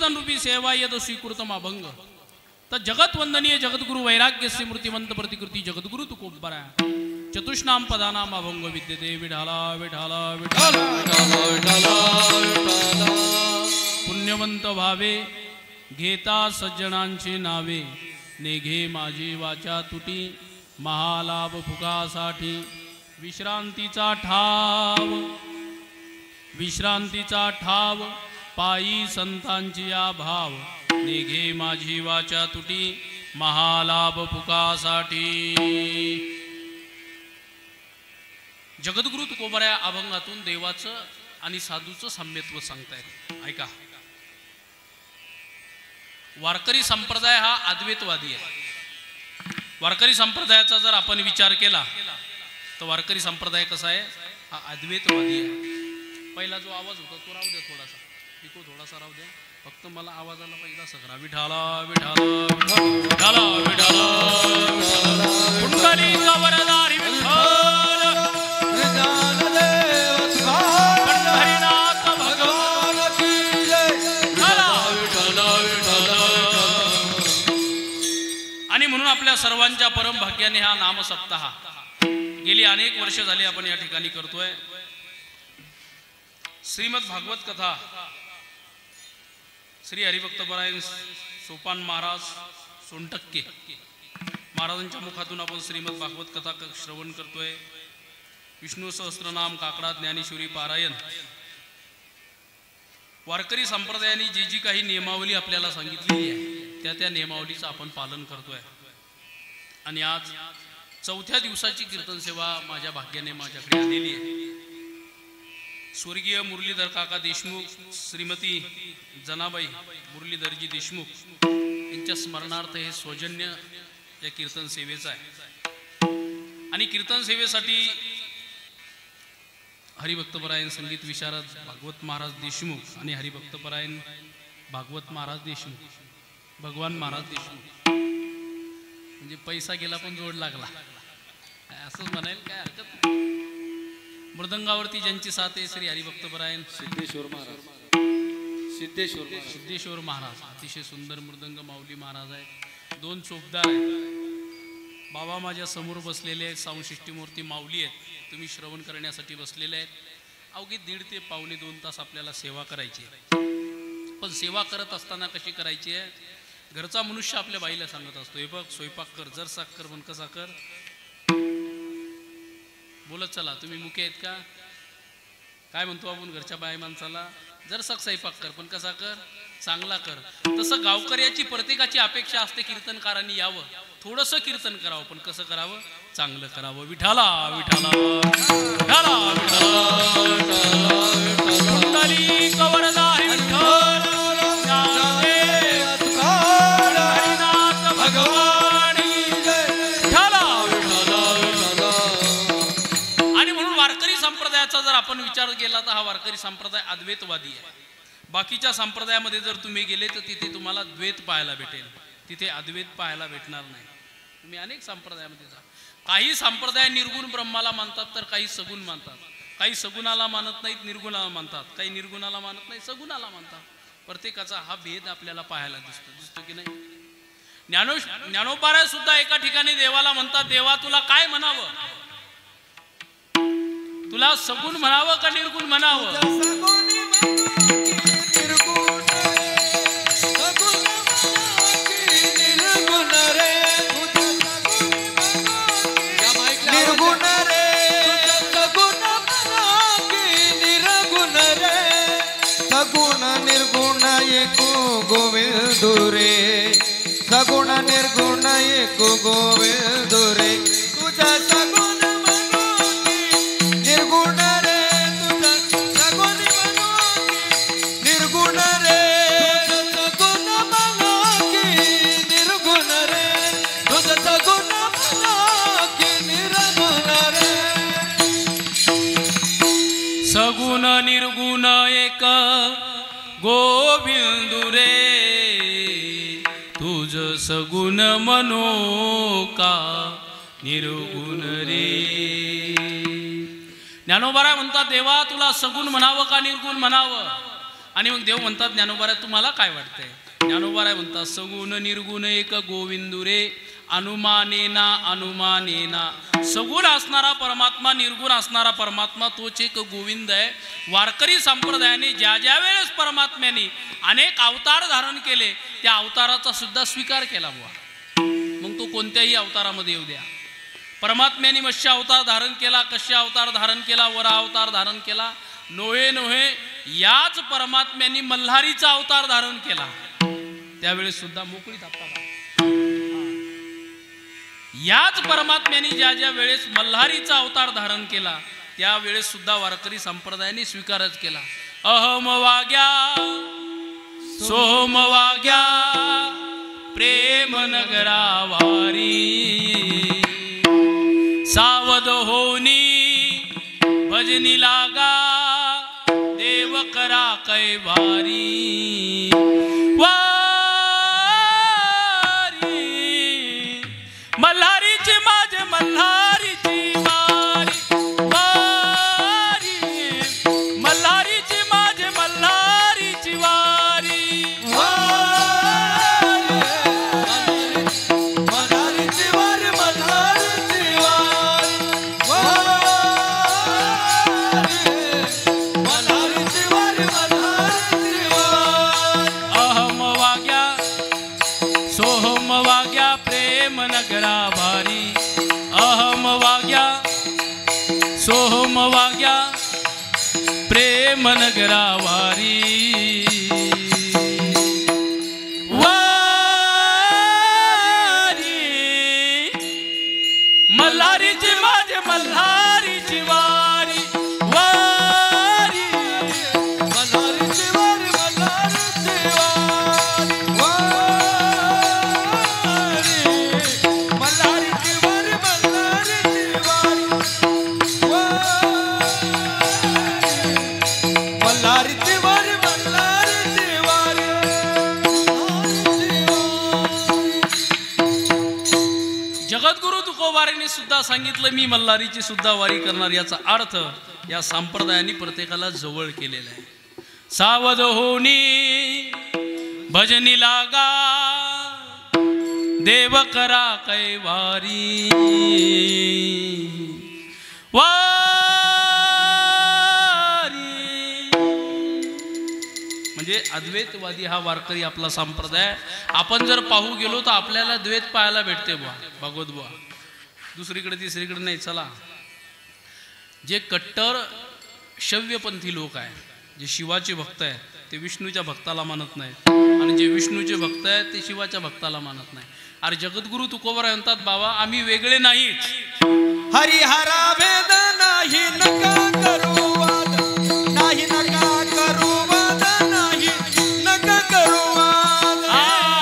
कीर्तन रूपी सेवा यद स्वीकृतम अभंग तर जगत वंदनीय जगद्गुरु वैराग्य मूर्तिमंत प्रतिकृती जगद्गुरु तुकोबरा चतुष्णाम पदानाम अभंग विद्यते विठाला विठाला विठाला पुण्यवंत भावे घेता सज्जनांची नावे नेघे माझी वाचा तुटी महालाभ फुकासाठी विश्रांतीचा ठाव पायी संतांची भाव नेघे माझी वाचा तुटी महालाभ फुकासाठी जगद्गुरु तुकोबऱ्या अभंगातून देवाचं आणि साधूचं साम्यत्व सांगतायत. ऐका, वारकरी संप्रदाय हा अद्वैतवादी आहे. वारकरी संप्रदायाचा जर आपण विचार केला तर वारकरी संप्रदाय कसा आहे, हा अद्वैतवादी आहे. पहिला जो आवाज होता तो राहू द्या, थोडासा पिको थोडासा राहू द्या, फक्त मला आवाजाला पहिला सगळा विठाला विठाला विठाला विठाला पुंडलिक वरदारी विठ्ठल पंढरीनाथ भगवान की जय. आणि म्हणून आपल्या सर्वांच्या परम भाग्याने हा नाम सप्ताह गेली अनेक वर्ष झाली आपण या ठिकाणी करतोय. श्रीमद भागवत कथा श्री हरिभक्तपरायण सोपान महाराज सोनटक्के महाराजांच्या मुखातून आपण श्रीमद भागवत कथा श्रवण करतोय. विष्णू सहस्त्रनाम काकडा ज्ञानेश्वरी पारायण. वारकरी संप्रदायाने जी जी काही नियमावली आपल्याला सांगितलेली आहे त्या नियमावलीचं आपण पालन करतोय. आणि आज चौथ्या दिवसाची कीर्तन सेवा माझ्या भाग्याने माझ्याकडे आलेली आहे. स्वर्गीय मुरलीधर काका देशमुख, श्रीमती जनाबाई मुरलीधरजी देशमुख यांच्या स्मरणार्थ हे सौजन्य या कीर्तन सेवेचं आहे. आणि कीर्तन सेवेसाठी हरिभक्तपरायण संगीत विशारद भागवत महाराज देशमुख आणि हरिभक्तपरायण भागवत महाराज देशमुख, भगवान महाराज देशमुख, म्हणजे पैसा गेला पण जोड लागला असंच म्हणायला काय हरकत नाही. मृदंगावरती ज्यांची साथ आहे श्री हरिभक्तपरायण सिद्धेश्वर महाराज, अतिशय सुंदर मृदंग माऊली महाराज आहेत. दोन चोपदार आहेत. बाबा माझ्या समोर बसलेले आहेत. सावशिष्टी मूर्ती माऊली आहेत. तुम्ही श्रवण करण्यासाठी बसलेले आहेत. अवघी 1.5 ते पावणे 2 तास आपल्याला सेवा करायची आहे. पण सेवा करत असताना कशी करायची आहे, घरचा मनुष्य आपल्या बाईला सांगत असतो, हे बघ स्वयंपाक कर, जर साक कर, पण कसा कर, बोलत चला. तुम्ही मुके आहेत का, काय म्हणतो आपण घरच्या बाई माणसाला, जर सक स्वयंपाक कर पण कसा कर, चांगला कर. तसं गावकऱ्याची प्रत्येकाची अपेक्षा असते कीर्तनकारांनी यावं, थोडंसं कीर्तन करावं, पण कसं करावं, चांगलं करावं. विठाला विठाला विठाला पुंडलिक वरदारी विठ्ठल हरिनाथ भगवान की जय. आणि म्हणून वारकरी संप्रदायाचा जर आपण विचार केला तर हा वारकरी संप्रदाय अद्वैतवादी आहे. बाकीच्या संप्रदायामध्ये जर तुम्ही गेले तर तिथे तुम्हाला द्वैत पाहायला भेटेल, तिथे अद्वैत पाहायला भेटणार नाही. तुम्ही अनेक संप्रदायामध्ये जा. काही संप्रदाय निर्गुण ब्रह्माला मानतात तर काही सगुण मानतात. काही सगुणाला मानत नाहीत, निर्गुणाला मानतात. काही निर्गुणाला मानत नाही, सगुणाला मानतात. प्रत्येकाचा हा भेद आपल्याला पाहायला दिसतो की नाही. ज्ञानोबाराय सुद्धा एका ठिकाणी देवाला म्हणतात, देवा तुला काय म्हणावं, तुला सगुण म्हणावं का निर्गुण म्हणावं. गोविंद रे सगुण निर्गुण एक गोविंद रे तुझा सगुण मनोगी निर्गुण रे तुझा सगुण मनोगी निर्गुण रे सगुण मनोगी निर्गुण रे तुझा सगुण मनोगी निर्गुण रे. सगुण निर्गुण एक गोविंद रे तुझ सगुण मनो का निर्गुण रे. ज्ञानोबाराय म्हणतात, देवा तुला सगुण म्हणावं का निर्गुण म्हणावं. आणि मग देव म्हणतात ज्ञानोबाराय तुम्हाला काय वाटतंय? ज्ञानोबाराय म्हणतात सगुण निर्गुण एक गोविंदू रे अनुमानेना अनुमानेना. सगुण असणारा परमात्मा, निर्गुण असणारा परमात्मा तोच एक गोविंद आहे. वारकरी संप्रदायाने ज्या ज्या वेळेस परमात्म्याने अनेक अवतार धारण केले त्या अवताराचा सुद्धा स्वीकार केला बुवा. मग तो कोणत्याही अवतारामध्ये येऊ द्या. परमात्म्याने मत्स्य अवतार धारण केला, कश्य अवतार धारण केला, वरा अवतार धारण केला, नोहे नोहे याच परमात्म्याने मल्हारीचा अवतार धारण केला त्यावेळेस सुद्धा मोकळीत आपला. याच परमात्म्याने ज्या ज्या वेळेस मल्हारीचा अवतार धारण केला त्यावेळेस सुद्धा वारकरी संप्रदायाने स्वीकारच केला. अहम वाग्या सोहम वाग्या प्रेम नगरा वारी. सावध होनी भजनी लागा देव करा कैवारी. मल्हारीची माझे मल्हारीची वारी वारी. मल्हारीची माझे मल्हारीची वारी वारी. मल्हारीची वारी मल्हारीची वारी वारी. मल्हारीची वारी मल्हारीची वारी. अहम वाग्या सोहम वाग्या प्रेम नगरा भारी. अहम वाग्या सोहम वाग्या प्रेम नगरा वारी वारी. मल्हारीची माझे मल्हारीची वारी वारी. मल्हारीची वारी मल्हारीची वारी वारी. मल्हारीची वारी मल्हारीची वारी वारी. मल्हारीची वारी मल्हारीची वारी. जगद्गुरु तुकोबारांनी सुद्धा सांगितलं मी मल्हारीची सुद्धा वारी करणार. याचा अर्थ या संप्रदायाने प्रत्येकाला जवळ केलेला आहे. सावध होनी भजनी लागा देव करा कैवारी वारी. म्हणजे अद्वैतवादी हा वारकरी आपला संप्रदाय. आपण जर पाहू गेलो तर आपल्याला द्वैत पाहायला भेटते बुवा, भगवत बुवा. दुसरीकडे तिसरीकडे नाही. चला, जे कट्टर शैवपंथी लोक आहेत, जे शिवाचे भक्त आहेत ते विष्णूच्या भक्ताला मानत नाहीत, आणि जे विष्णूचे भक्त आहेत ते शिवाच्या भक्ताला मानत नाही. अरे जगद्गुरु तुकोबाराय म्हणतात बाबा आम्ही वेगळे नाहीत. हरिहरा भेद नाही नका करू वाद. नाही नका करू वाद. नाही नका करू वाद.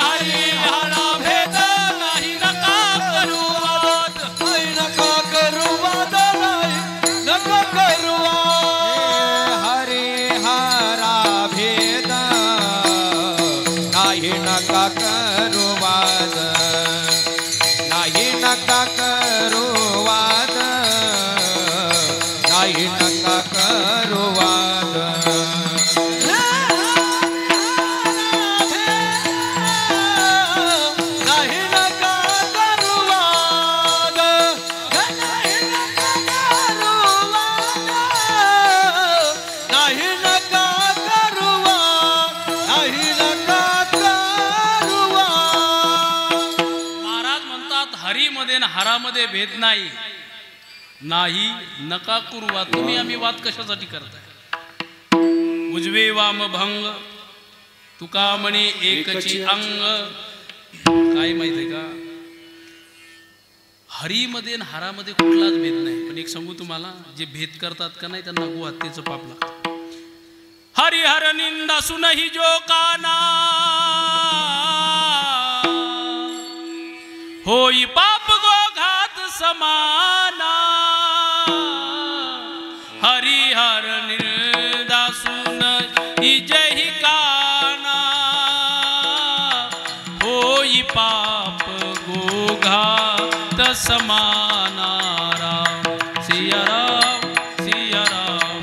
हरिहरा भेद नाही नका करू वाद. नाही नका करू वाद. नाही नका करू वाद. हरिहरा भेद नाही नका करू वाद. नाही नका करू वाद. नाही नका करू वाद. नाही नका करू वाद. नाही नका करू वाद. नाही नका करू वाद. नाही नका करू वाद. महाराज म्हणतात हरीमध्ये आणि हरामध्ये भेद नाही. नाही नका करू वाद. तुम्ही आम्ही वाद कशासाठी करताय? उजवे वाम भंग तुका म्हणे एकची अंग. काय माहितीये का, हरीमध्ये आणि हरामध्ये कुठलाच भेद नाही. पण एक सांगू तुम्हाला, जे भेद करतात का नाही त्यांना गो हत्येचं पाप लागतं. हरिहर निंदा सुनही जो काना होई पाप गो घात समाना. हरिहर निंदा सुनही जही काना होई पाप गो घात समाना. राम सिया राम जय राम.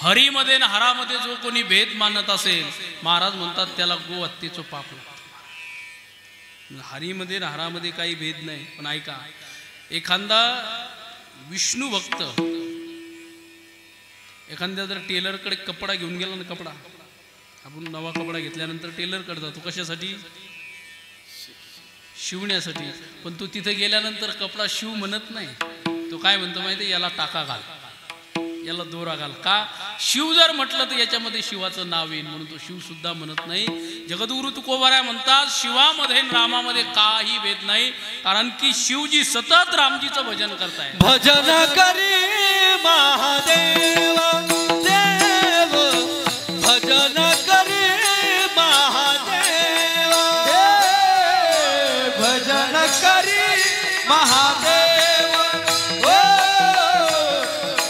हरीमध्ये आणि हरामध्ये जो कोणी भेद मानत असेल, महाराज म्हणतात त्याला गो हत्येचं पाप लागतं. हरीमध्ये आणि हरामध्ये काही भेद नाही. पण ऐका, एखादा विष्णू भक्त एखाद्या जर टेलरकडे कपडा घेऊन गेला ना, कपडा आपण नवा कपडा घेतल्यानंतर टेलरकडे जातो कशासाठी? शिवण्यासाठी. पण तो तिथे गेल्यानंतर कपडा शिव म्हणत नाही. तो काय म्हणतो माहिती? याला टाका घाल, याला दोरा घाल. का? शिव जर म्हटलं तर याच्यामध्ये शिवाचं नाव येईल म्हणून तो शिव सुद्धा म्हणत नाही. जगद्गुरु तुकोबाराय म्हणतात शिवामध्ये आणि रामामध्ये काही भेद नाही, कारण की शिवजी सतत रामजीचं भजन करताय. भजन करी महादेव देव, भजन करी महादेव देव, भजन करी महादेव ओ,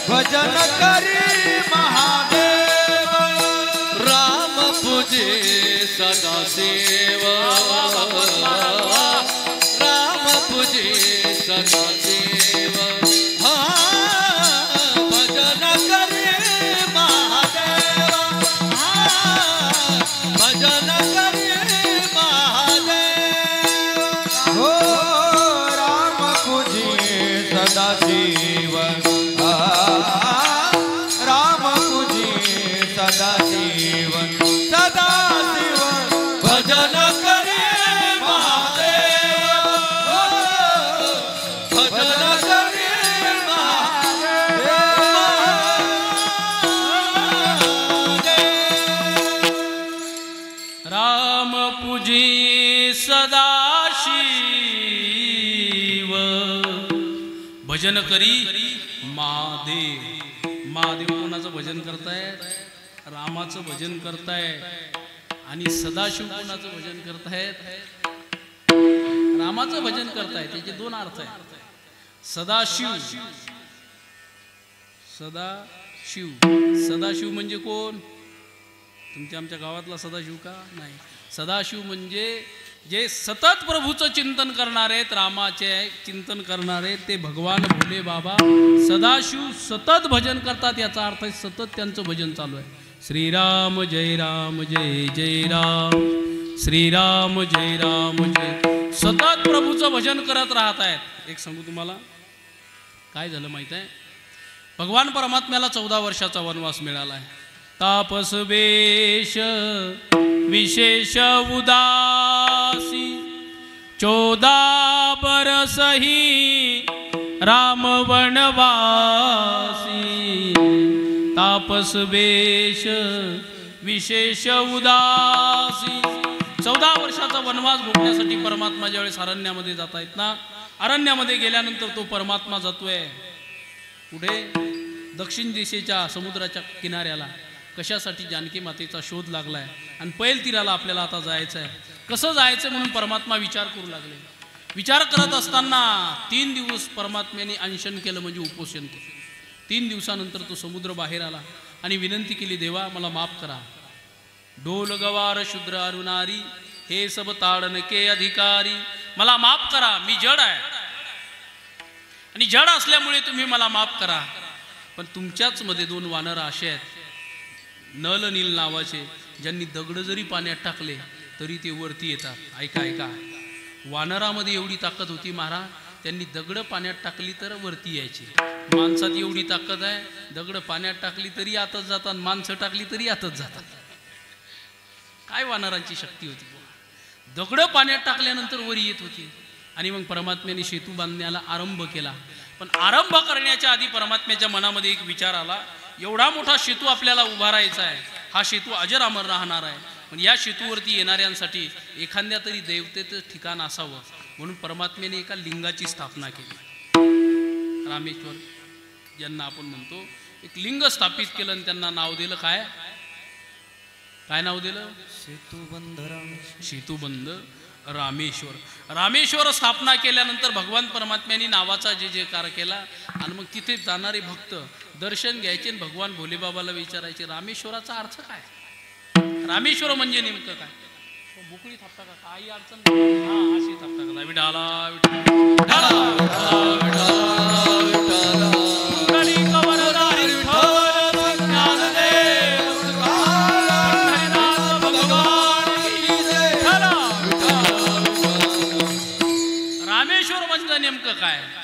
भजन करी महादेव. राम पूजे सदाशिव, राम पूजे सदाशिव. भजन करे महादेव, भजन करे महादेव. हो राम पूजे सदाशिव, राम पूजे सदाशिव सदाशिव. भजन करे महादेव, भजन करे महादेव. राम पूजी सदाशिव, भजन करी महादेव. महादेव कोणाचं भजन करतायत? रामाचं भजन करतायत. आणि सदाशिव कोणाचं भजन करतायत? रामाचं भजन करतायत. त्याचे दोन अर्थ आहेत. सदाशिव, सदाशिव, सदाशिव म्हणजे कोण? तुमच्या आमच्या गावातला सदाशिव का? नाही. सदाशिव म्हणजे जे सतत प्रभूचं चिंतन करणारे आहेत, रामाचे चिंतन करणारे आहेत, ते भगवान भोले बाबा सदाशिव सतत भजन करतात. याचा अर्थ आहे सतत त्यांचं भजन चालू आहे. श्रीराम जय राम जय जय राम, श्रीराम जय राम जय. सतत प्रभूचं भजन करत राहत आहेत. एक सांगू तुम्हाला काय झालं माहित आहे? भगवान परमात्म्याला 14 वर्षाचा वनवास मिळाला आहे. तापस वेश विशेष उदासी, 14 बरसही राम वनवासी. तापस वेश विशेष उदासी. 14 वर्षाचा वनवास भोगण्यासाठी परमात्मा ज्यावेळेस अरण्यामध्ये जात आहेत ना, अरण्यामध्ये गेल्यानंतर तो परमात्मा जातोय कुठे? दक्षिण दिशेच्या समुद्राच्या किनाऱ्याला. कशासाठी? जानकी मातेचा शोध लागलाय आणि पैल तीराला आपल्याला आता जायचं आहे. कसं जायचं म्हणून परमात्मा विचार करू लागले. विचार करत असताना 3 दिवस परमात्म्याने अनशन केलं, म्हणजे उपोषण केलं. 3 दिवसानंतर तो समुद्र बाहेर आला आणि विनंती केली, देवा मला माफ करा. ढोल गवार शूद्र अरुणारी, हे सब ताडन के अधिकारी. मला माफ करा, मी जड आहे आणि जड असल्यामुळे तुम्ही मला माफ करा. पण तुमच्याच मध्ये 2 वानर असे आहेत, नल नील नावाचे, ज्यांनी दगड जरी पाण्यात टाकले तरी ते वरती येतात. ऐका ऐका, वानरामध्ये एवढी ताकद होती महाराज, त्यांनी दगड पाण्यात टाकली तर वरती यायची. माणसात एवढी ताकद आहे, दगड पाण्यात टाकली तरी आतच जातात, माणसं टाकली तरी आतच जातात. काय वानरांची शक्ती होती! दगड पाण्यात टाकल्यानंतर वर येत होती. आणि मग परमात्म्याने सेतू बांधण्याला आरंभ केला. पण आरंभ करण्याच्या आधी परमात्म्याच्या मनामध्ये एक विचार आला, एवढा मोठा सेतू आपल्याला उभारायचा आहे, हा सेतू अजर अमर राहणार आहे. पण या सेतूवरती येणाऱ्यांसाठी एखाद्या तरी देवतेचं ठिकाण असावं म्हणून परमात्म्याने एका लिंगाची स्थापना केली. रामेश्वर ज्यांना आपण म्हणतो, एक लिंग स्थापित केलं आणि त्यांना नाव दिलं काय? काय नाव दिलं? सेतुबंध रामेश्वर. सेतुबंध रामेश्वर. रामेश्वर स्थापना केल्यानंतर भगवान परमात्म्याने नावाचा जे जयकार केला आणि मग तिथे जाणारे भक्त दर्शन घ्यायचे आणि भगवान भोलेबाबाला विचारायचे, रामेश्वराचा अर्थ काय? रामेश्वर म्हणजे नेमकं काय? बुकळी थापता का? काही अडचण नाही. हा, अशी थापता का? विठाला विठाला विठाला विठाला विठाला.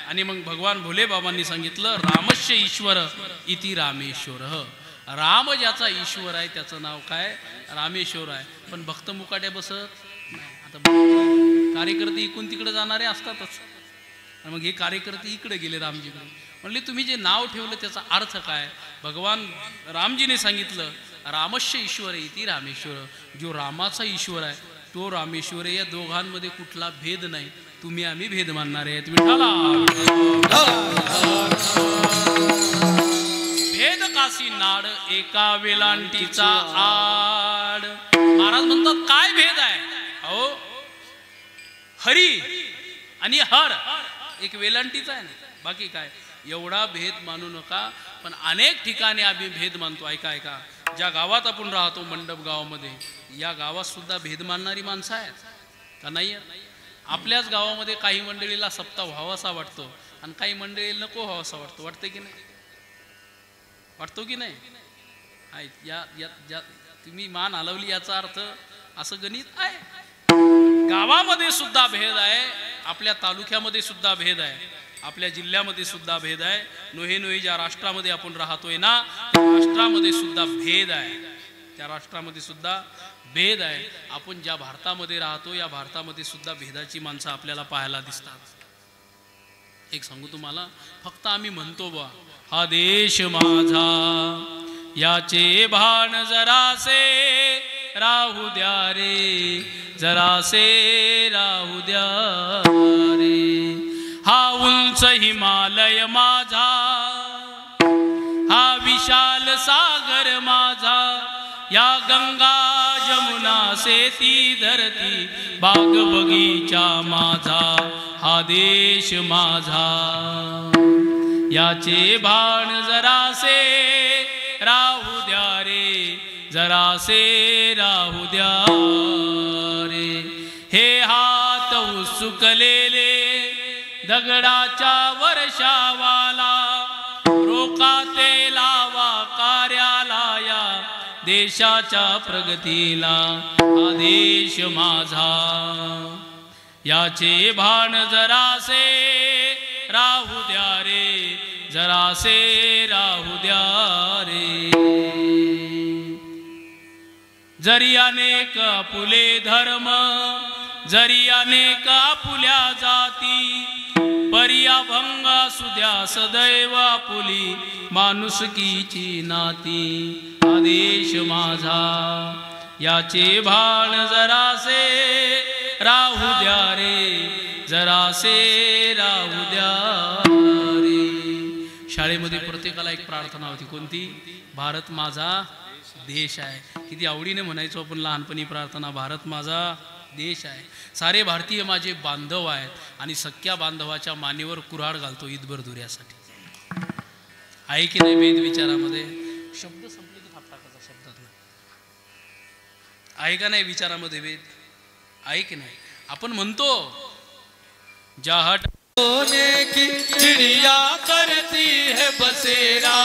आणि मग भगवान भोले बाबांनी सांगितलं रामस्य ईश्वर इति रामेश्वर. राम ज्याचा ईश्वर आहे त्याचं नाव काय रामेश्वर आहे. पण भक्त मुकाट्या बसत नाही. आता कार्यकर्ते इकडून तिकडे जाणारे असतातच. मग हे कार्यकर्ते इकडे गेले रामजीकडे. म्हणले तुम्ही जे नाव ठेवलं त्याचा अर्थ काय. भगवान रामजीने सांगितलं रामस्य ईश्वर इति रामेश्वर. जो रामाचा ईश्वर आहे तो रामेश्वर. या दोघांमध्ये कुठला भेद नाही. तुम्ही आम्ही भेद मानणारे आहेत. विठाला भेद काशी नाड एका वेलांटीचा आड. महाराज म्हणतात काय भेद आहे. अहो हरी आणि हर एक वेलांटीचा आहे ना. बाकी काय एवढा भेद मानू नका. पण अनेक ठिकाणी आम्ही भेद मानतो. ऐका ऐका ज्या गावात आपण राहतो मंडप गावामध्ये या गावात सुद्धा भेद मानणारी माणसं आहेत का नाही. आपल्याच गावामध्ये काही मंडळीला सप्ताह व्हावासा वाटतो आणि काही मंडळीला नको व्हावासा वाटतो. वाटतं की नाही. वाटतो की नाही. या तुम्ही मान हलवली याचा अर्थ असं गणित आहे. गावामध्ये सुद्धा भेद आहे. आपल्या तालुक्यामध्ये सुद्धा भेद आहे. आपल्या जिल्ह्यामध्ये सुद्धा भेद आहे. नोहे ज्या राष्ट्रामध्ये आपण राहतोय ना त्या राष्ट्रामध्ये सुद्धा भेद आहे. त्या राष्ट्रामध्ये सुद्धा भेद आहे. आपण ज्या भारतामध्ये राहतो या भारतामध्ये सुद्धा भेदाची माणसं आपल्याला पाहायला दिसतात. एक सांगू तुम्हाला फक्त आम्ही म्हणतो बा हा देश माझा याचे भान जरासे राहू द्या रे जरासे राहू द्या रे. हा उंच हिमालय माझा हा विशाल सागर माझा या गंगा जमुना सेती धरती बाग बगीचा माझा हा देश माझा. याचे भान जरासे राहू द्या रे जरासे राहू द्या रे. हे हात उसुकलेले दगडाच्या वर्षावाला रोका ते लावा कार्याला या देशाच्या प्रगतीला हा देश माझा. याचे भान जरासे राहू द्या रे जरासे राहू द्या रे. जरी अनेक आपुले धर्म जरी अनेक आपुल्या जाती पर्याभंग सुद्या सदैव आपुली माणुसकीची नाती. आदेश माझा याचे भान जरासे राहू द्या रे जरासे राहू द्या रे. शाळेमध्ये प्रत्येकाला एक प्रार्थना होती. कोणती. भारत माझा देश आहे. किती आवडीने म्हणायचो आपण लहानपणी प्रार्थना. भारत माझा देश आहे. सारे भारतीय माझे बांधव आहेत आणि सख्या बांधवाच्या मानेवर कुऱ्हाड घालतो ईदभर दुऱ्यासाठी. आहे की नाही भेद विचारामध्ये. शब्द संपले की थाप टाकायचा शब्दात आहे का नाही विचारामध्ये भेद आहे की नाही. आपण म्हणतो जहाँ सोने की चिड़िया करती है बसेरा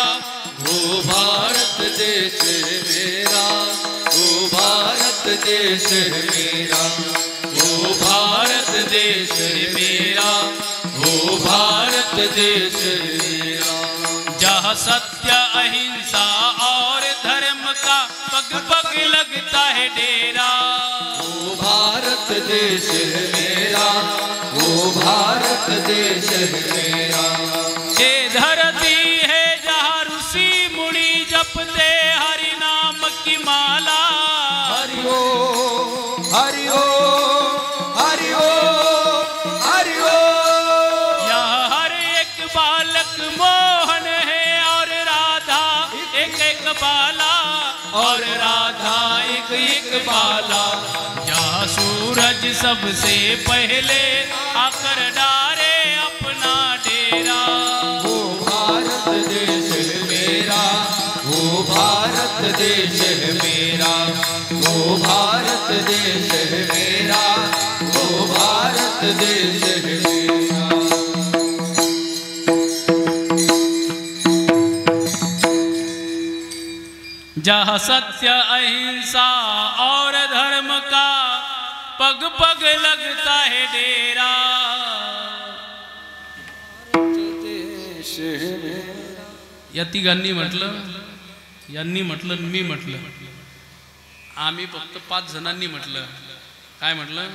वो भारत देश मेरा वो भारत देश मेरा वो भारत देश मेरा वो भारत देश मेरा. जहाँ सत्य अहिंसा और धर्म का पग पग लगता है डेरा वो भारत देश मेरा वो भारत देश मेरा. ये धरती है जहाँ ऋषि मुनि जपते हरि नाम की माला. हरि ओम हरि ओम हरि ओम हरि ओम. यहाँ हर एक बालक मोहन है और राधा एक एक बाला और राधा एक एक बाला. जहाँ सूरज सबसे पहले आकर डारे अपना डेरा. वो भारत देश मेरा वो भारत देश मेरा वो भारत देश मेरा वो भारत देश मेरा. जहाँ सत्य अहिंसा और धर्म का पग पग लगता है डेरा. या तिघांनी म्हटलं, यांनी म्हटलं, मी म्हटलं, आम्ही फक्त 5 जणांनी म्हटलं. काय म्हटलं?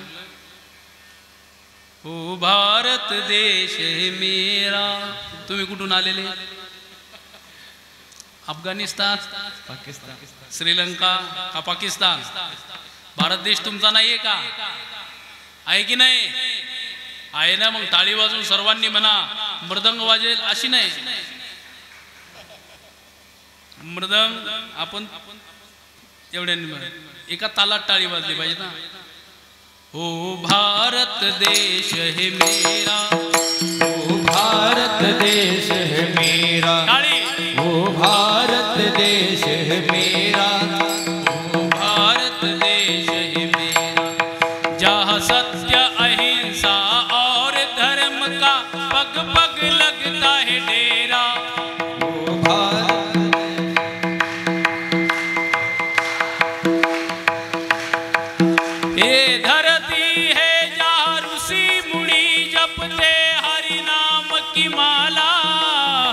ओ भारत देश है मेरा. तुम्ही कुठून आलेले? अफगाणिस्तान, पाकिस्तान, श्रीलंका का पाकिस्तान? भारत देश तुमचा नाहीये का? आहे की नाही? आहे ना. मग टाळी वाजून सर्वांनी म्हणा, मृदंग वाजेल अशी नाही. मृदंग आपण एवढ्यांनी एका तालात टाळी वाजली पाहिजे ना. ओ भारत देश है मेरा, ओ भारत देश है मेरा, टाळी. ओ भारत देश है मेरा, ओ भारत देश है मेरा, जहाँ सत्य अहिंसा और धर्म का पग पग लगता है डेरा. ओ भारत ये धरती है जहाँ ऋषि मुनि जपते हरि नाम की माला.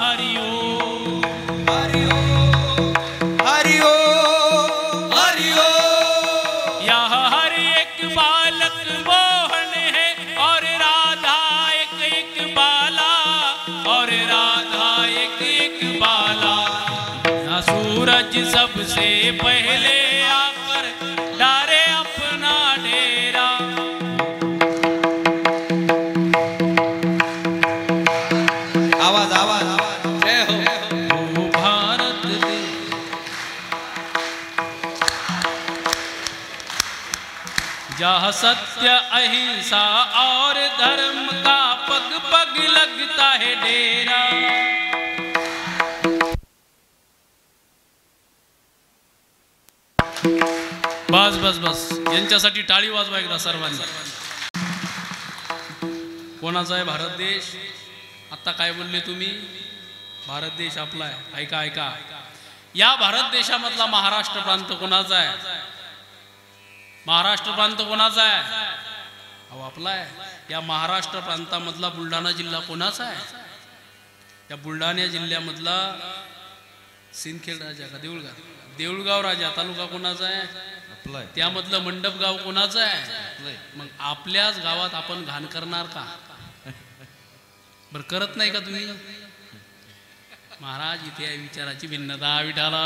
हरि ओम, हरि ओम, हरि ओम, हरि ओम. यहाँ हर एक बालक मोहन है और राधा एक एक बाला, और राधा एक एक बाला. यहाँ सूरज सबसे पहले आकर डारे अपना डेरा. आवाज आवाज जय हो. ओ भारत देश, जहाँ सत्य अहिंसा और धर्म का पग पग लगता है डेरा. बस बस बस, यांच्यासाठी टाळी वाजवा एकदा सर्वांनी. कोणाचा आहे भारत देश? आता काय बोलले तुम्ही? भारत देश आपला आहे. ऐका ऐका, या भारत देशामधला महाराष्ट्र प्रांत कोणाचा आहे? महाराष्ट्र प्रांत कोणाचा आहे? अहो आपला आहे. या महाराष्ट्र प्रांतामधला बुलढाणा जिल्हा कोणाचा आहे? या बुलढाणा जिल्ह्यामधला सिंदखेड राजा का देऊळगाव? देऊळगाव राजा तालुका कोणाचा आहे? आपला आहे. त्यामधलं मंडप गाव कोणाचं आहे? मग आपल्याच गावात आपण घाण करणार का? बरं करत नाही का तुम्ही? महाराज इथे आहे विचाराची भिन्नता. विठाला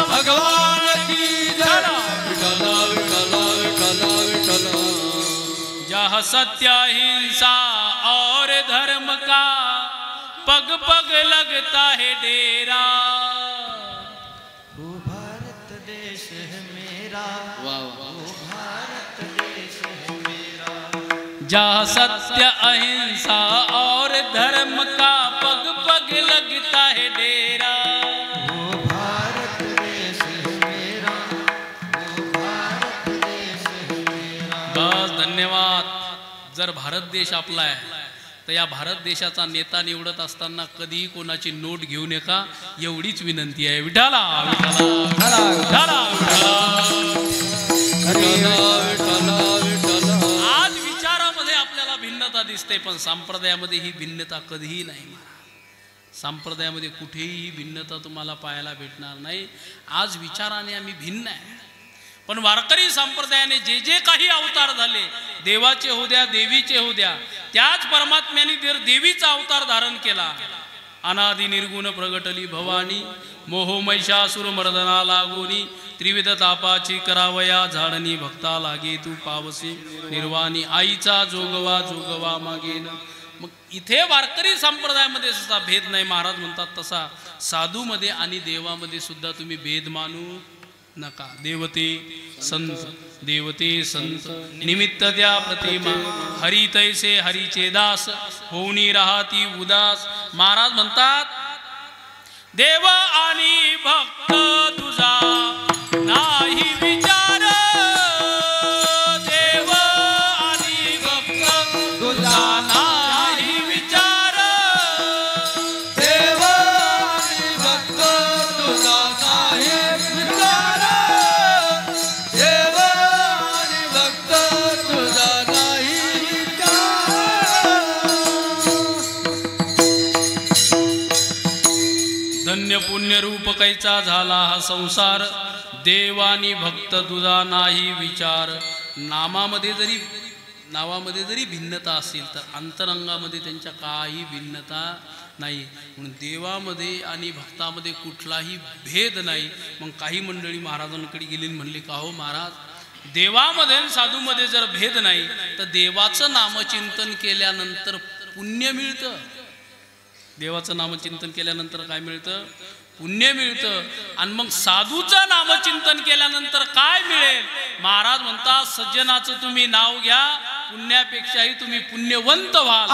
भगवान की जय. जहाँ सत्य अहिंसा और धर्म का पग पग लगता है डेरा. ओ भारत देश है मेरा, ओ भारत देश है मेरा, जहाँ सत्य अहिंसा और धर्म का पग पग लगता है डेरा. ओ भारत देश है मेरा, ओ भारत देश है मेरा. बस धन्यवाद. जर भारत देश आपला आहे तर या भारत देशाचा नेता निवडत असताना कधीही कोणाची नोट घेऊ नका, एवढीच विनंती आहे. विठाला विठाला विठाला विठाला. आज विचारामध्ये आपल्याला भिन्नता दिसते, पण संप्रदायामध्ये ही भिन्नता कधीही नाही. संप्रदायामध्ये कुठेही ही भिन्नता तुम्हाला पाहायला भेटणार नाही. आज विचाराने आम्ही भिन्न आहे, पण वारकरी संप्रदायाने जे जे काही अवतार झाले, देवाचे होऊ द्या, देवीचे होऊ द्या, त्याच परमात्म्याने देवीचा अवतार धारण केला. अनादि निर्गुण प्रगटली भवानी, मोह महिषासुर मर्दना लागोनी, त्रिविध तापाची करावया झाडणी, भक्ता लागे तू पावसी निर्वाणी, आईचा जोगवा जोगवा मागेन. मग इथे वारकरी संप्रदायामध्ये जसा भेद नाही, महाराज म्हणतात तसा साधूमध्ये आणि देवामध्ये सुद्धा तुम्ही भेद मानू नका. देवते संत, देवते संत निमित्त द्या प्रतिमा, हरी तैसे हरीचे दास, होऊनी राहती उदास. महाराज म्हणतात देव आणि भक्त तुझा नाही विचार, देव आणि भक्त तुझा नाही विचार, देव आणि भक्त तुझा नाही विचार, देव पुण्य रूप कैचा झाला हा संसार, देवानी भक्त तुझा नाही विचार. नावामध्ये जरी भिन्नता असेल तर अंतरंगामध्ये त्यांच्या काही भिन्नता नाही. म्हणून देवामध्ये आणि भक्तामध्ये कुठलाही भेद नाही. मग काही मंडळी महाराजांकडे गेली म्हणले, का हो महाराज, देवामध्ये आणि साधूमध्ये जर भेद नाही तर देवाचं नामचिंतन केल्यानंतर पुण्य मिळतं. देवाचं नामचिंतन केल्यानंतर काय मिळतं? पुण्य मिळतं. आणि मग साधूचं नामचिंतन केल्यानंतर काय मिळेल? महाराज म्हणतात, सज्जनाचं तुम्ही नाव घ्या, पुण्यापेक्षाही तुम्ही पुण्यवंत व्हाल.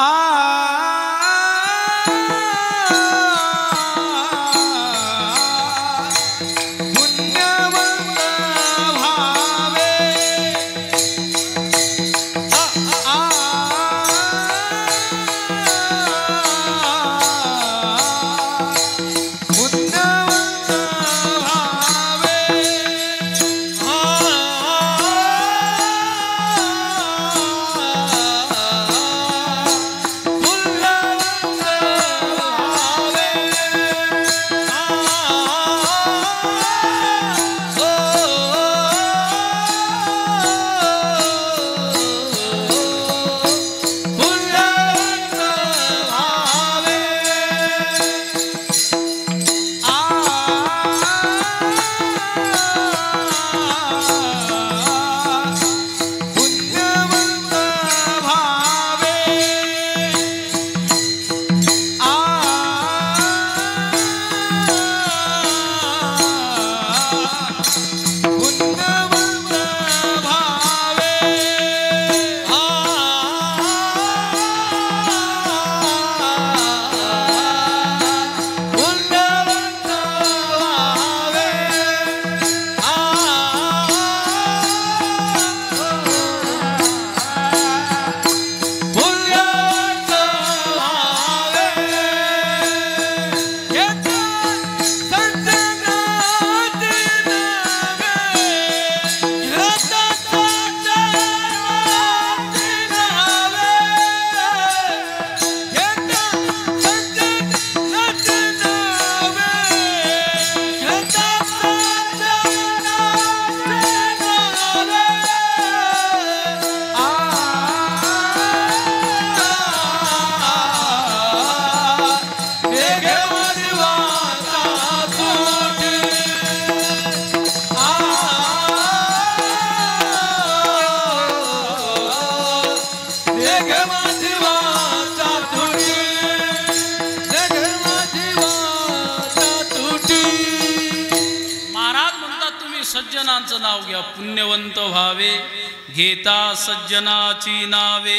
सज्जनांचं नाव घ्या, पुण्यवंत व्हावे, घेता सज्जनाची नावे.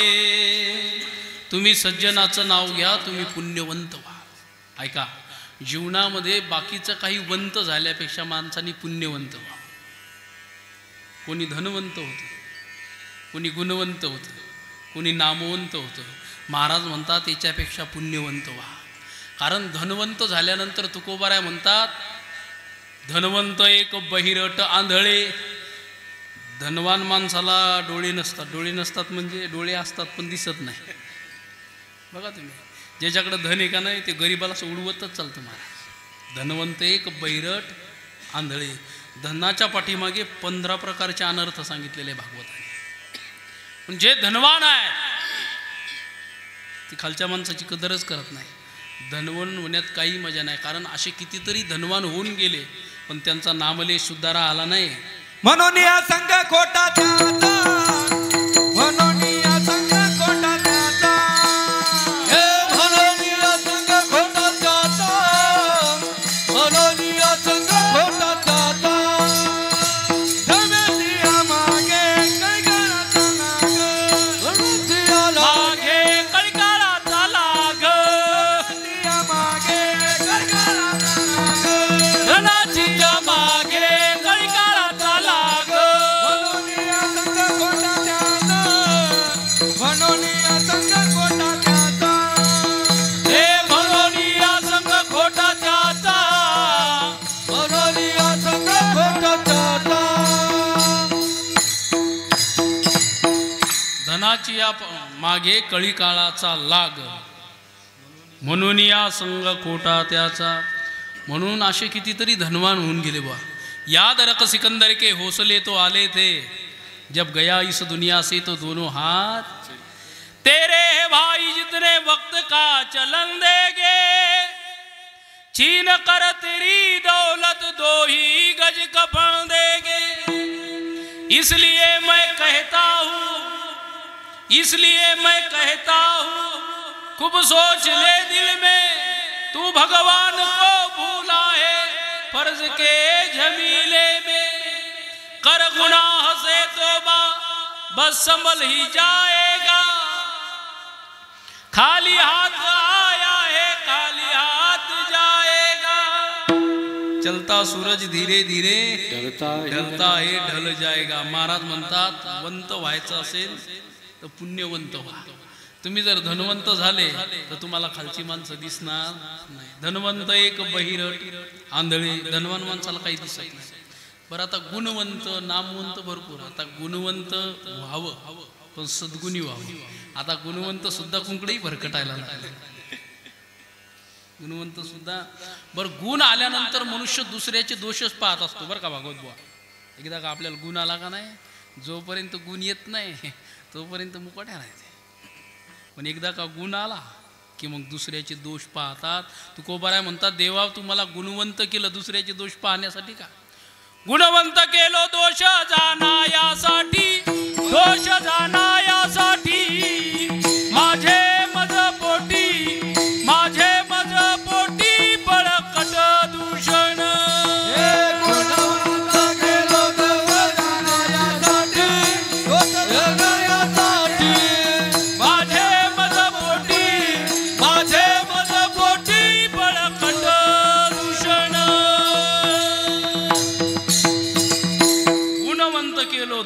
तुम्ही सज्जनाचं नाव घ्या, तुम्ही पुण्यवंत व्हा. ऐका, जीवनामध्ये बाकीचं काही वंत झाल्यापेक्षा माणसाने पुण्यवंत व्हा. कोणी धनवंत होतं, कोणी गुणवंत होतं, कोणी नामवंत होतं. महाराज म्हणतात त्याच्यापेक्षा पुण्यवंत व्हा. कारण धनवंत झाल्यानंतर तुकोबाराय म्हणतात, धनवंत एक बहिरट आंधळे. धनवान माणसाला डोळे नसतात. डोळे नसतात म्हणजे डोळे असतात पण दिसत नाही. बघा तुम्ही, ज्याच्याकडे धन आहे का नाही ते गरीबाला उडवतच चालतं महाराज. धनवंत एक बहिरट आंधळे. धनाच्या पाठीमागे 15 प्रकारचे अनर्थ सांगितलेले भागवताने. पण जे धनवान आहे ती खालच्या माणसाची कदरच करत नाही. धनवान होण्यात काही मजा नाही. कारण असे कितीतरी धनवान होऊन गेले पण त्यांचा नामलेश सुद्धा आला नाही. म्हणून या संघ खोटा त्याचा, म्हणून या संघ खोटा त्याचा, हे म्हणून या संघ खोटा त्याचा, म्हणून या संघ खोटा त्याचा. धमेतिया मागे कैकाळाचा लाग, धमेतिया मागे कैकाळाचा लाग, धमेतिया मागे कैकाळाचा लाग, धनाच्या मागे कैकाळाचा लाग. म्हणून या संघ खोटा त्याचा, म्हणून या संघ खोटा त्याचा, हे म्हणून या संघ खोटा त्याचा, म्हणून या संघ खोटा त्याचा. धनाची या मागे कळी काळाचा लाग, म्हणून या संघ खोटा त्याचा. म्हणून असे कितीतरी धनवान होऊन गेले बुवा. याद रख सिकंदर के हौसले तो आले थे, जब गया इस दुनिया से तो दोनों हाथ तेरे है भाई, जितने वक्त का चलन देंगे, छीन कर तेरी दौलत दो ही गज कफन देंगे. इसलिए मैं कहता हूँ खूब सोच ले दिल में, तू भगवान को भूला है फर्ज के झमीले में. कर गुनाह से तौबा बस संभल ही जाएगा, खाली हाथ आया है खाली हाथ जाएगा. चलता सूरज धीरे धीरे ढलता है ढल जाएगा. महाराज म्हणतात वंत व्हायचं असेल तर पुण्यवंत व्हा. तुम्ही जर धनवंत झाले तर तुम्हाला खालची माणसं दिसणार नाही. धनवंत एक बहिरट आंधळे, धनवान माणसाला काही दिसत नाही. बरं आता गुणवंत नामवंत भरपूर. आता गुणवंत व्हावं पण सद्गुणी व्हावं. आता गुणवंत सुद्धा कुंकडेही भरकटायला लागले. गुणवंत सुद्धा बरं गुण आल्यानंतर मनुष्य दुसऱ्याचे दोषच पाहत असतो बरं का भागवत बुवा. एकदा का आपल्याला गुण आला का नाही, जोपर्यंत गुण येत नाही तोपर्यंत मुकाट्या राहते. पण एकदा का गुण आला की मग दुसऱ्याचे दोष पाहतात. तुकोबाराय म्हणतात देवा तुम्हाला गुणवंत केलं दुसऱ्याचे दोष पाहण्यासाठी का? गुणवंत केलो दोष जाणायासाठी, दोष जाणायासाठी, माझे मज पोटी बळकट दूषण.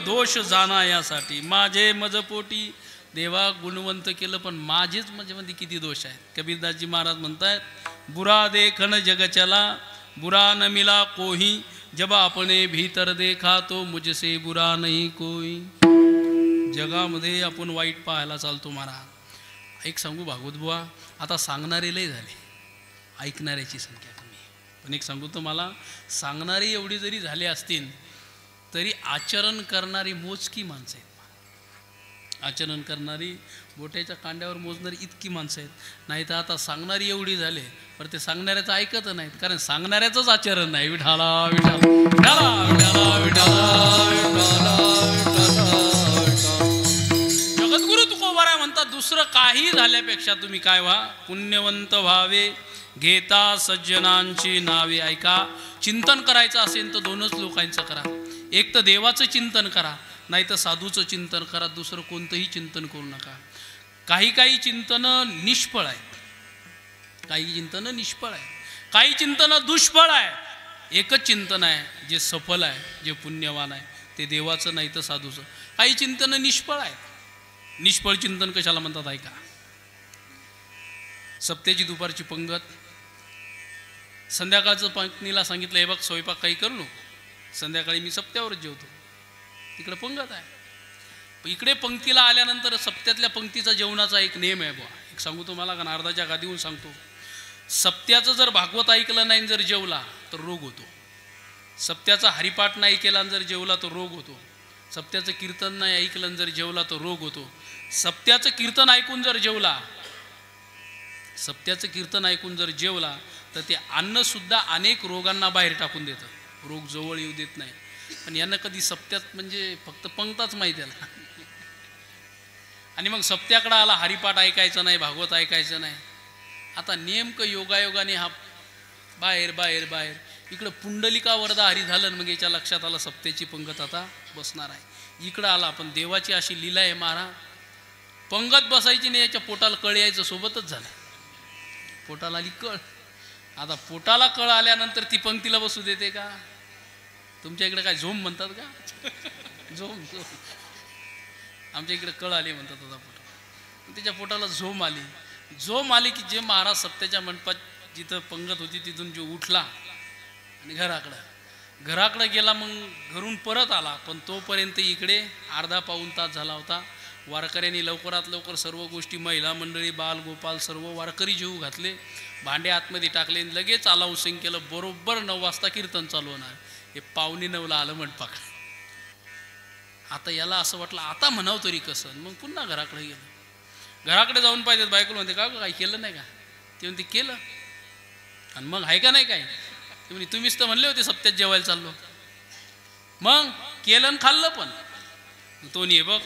दोष जाणा यासाठी माझे मजपोटी. देवा गुणवंत केलं पण माझेच माझ्यामध्ये किती दोष आहेत. कबीरदासजी महाराज म्हणतात बुरा देखन जग चला, बुरा न मिला कोही, जब अपने भीतर देखा तो मुझसे बुरा नहीं कोई. जगामध्ये आपण वाईट पाहायला चालतो महाराज. एक सांगू भागवत बुवा, आता सांगणारे लय झाले, ऐकणाऱ्याची संख्या कमी आहे. पण एक सांगू तुम्हाला, सांगणारे एवढी जरी झाले असतील तरी आचरण करणारी मोजकी माणसं आहेत. आचरण करणारी बोट्याच्या कांड्यावर मोजणारी इतकी माणसं आहेत. नाही तर आता सांगणारी एवढी झाले पण ते सांगणाऱ्याचं ऐकत नाहीत, कारण सांगणाऱ्याचंच आचरण नाही. विठाला विठाला विठाला विठाला विठाला जगद्गुरु तुकोबाराय म्हणतात दुसरं काही झाल्यापेक्षा तुम्ही काय व्हा, पुण्यवंत व्हावे, घेता सज्जनांची नावे. ऐका, चिंतन करायचं असेल तर दोनच लोकांचं करा. एक तर देवाचं चिंतन करा, नाही तर साधूचं चिंतन करा. दुसरं कोणतंही चिंतन करू नका. काही चिंतनं निष्फळ आहेत, काही चिंतनं निष्फळ आहे, काही चिंतनं दुष्फळ आहे. एकच चिंतन आहे जे सफल आहे, जे पुण्यवान आहे, ते देवाचं नाही तर साधूचं. काही चिंतनं निष्फळ आहेत. निष्फळ चिंतन कशाला म्हणतात ऐका. सप्त्याची दुपारची पंगत, संध्याकाळचं पंक्तीला सांगितलं हे बघ स्वयंपाक काही करू नको, संध्याकाळी मी सप्त्यावरच जेवतो. तिकडे पंगत आहे. इकडे पंक्तीला आल्यानंतर सप्त्यातल्या पंक्तीचा जेवणाचा एक नेम आहे बुवा. एक सांगू तुम्हाला का, नारदाच्या गादीहून सांगतो. सप्त्याचं जर भागवत ऐकलं नाही जर जेवला तर रोग होतो. सप्त्याचा हरिपाठ नाही केला जर जेवला तर रोग होतो. सप्त्याचं कीर्तन नाही ऐकलं जर जेवला तर रोग होतो. सप्त्याचं कीर्तन ऐकून जर जेवला, सप्त्याचं कीर्तन ऐकून जर जेवला तर ते अन्नसुद्धा अनेक रोगांना बाहेर टाकून देतं. रोग जवळ येऊ देत नाही. पण यांना कधी सप्त्यात म्हणजे फक्त पंक्ताच माहिती आहे. आणि मग सप्त्याकडं आला, हरिपाठ ऐकायचं नाही, भागवत ऐकायचं नाही. आता नेमकं योगायोगाने हा बाहेर बाहेर बाहेर इकडं पुंडलिका वरदा हरी झालं. मग याच्या लक्षात आलं सप्त्याची पंगत आता बसणार आहे. इकडं आला, पण देवाची अशी लीला आहे महाराज, पंगत बसायची नाही, याच्या पोटाला कळ यायचं सोबतच झालं. पोटाला आली कळ. आता पोटाला कळ आल्यानंतर ती पंक्तीला बसू देते का? तुमच्या इकडे काय झोम म्हणतात का? झोम झोम आमच्या इकडे कळ आली म्हणतात आता पोटाला. त्याच्या पोटाला झोम आली. झोम आली की जे महाराज सप्त्याच्या मंडपात जिथं पंगत होती तिथून जो उठला आणि घराकडं गेला. मग घरून परत आला, पण तोपर्यंत इकडे अर्धा पाऊण तास झाला होता. वारकऱ्यांनी लवकरात लवकर सर्व गोष्टी, महिला मंडळी, बाल गोपाल सर्व वारकरी जेवू घातले, भांडे आतमध्ये टाकले, लगेच अलाव सिंग केलं. बरोबर 9 वाजता कीर्तन चालू होणार. हे 8:45 आलं मंडपाकडे. आता याला असं वाटलं आता म्हणावं तरी कसं. मग पुन्हा घराकडे गेलं. घराकडे जाऊन पाहिजेत. बायकोला म्हणते का काही केलं नाही का? ते म्हणते केलं. आणि मग आहे का नाही काय? ते म्हणजे तुम्हीच तर म्हणले होते सप्त्यात जेवायला चाललो. मग केलं आणि खाल्लं पण. तो नाही बघ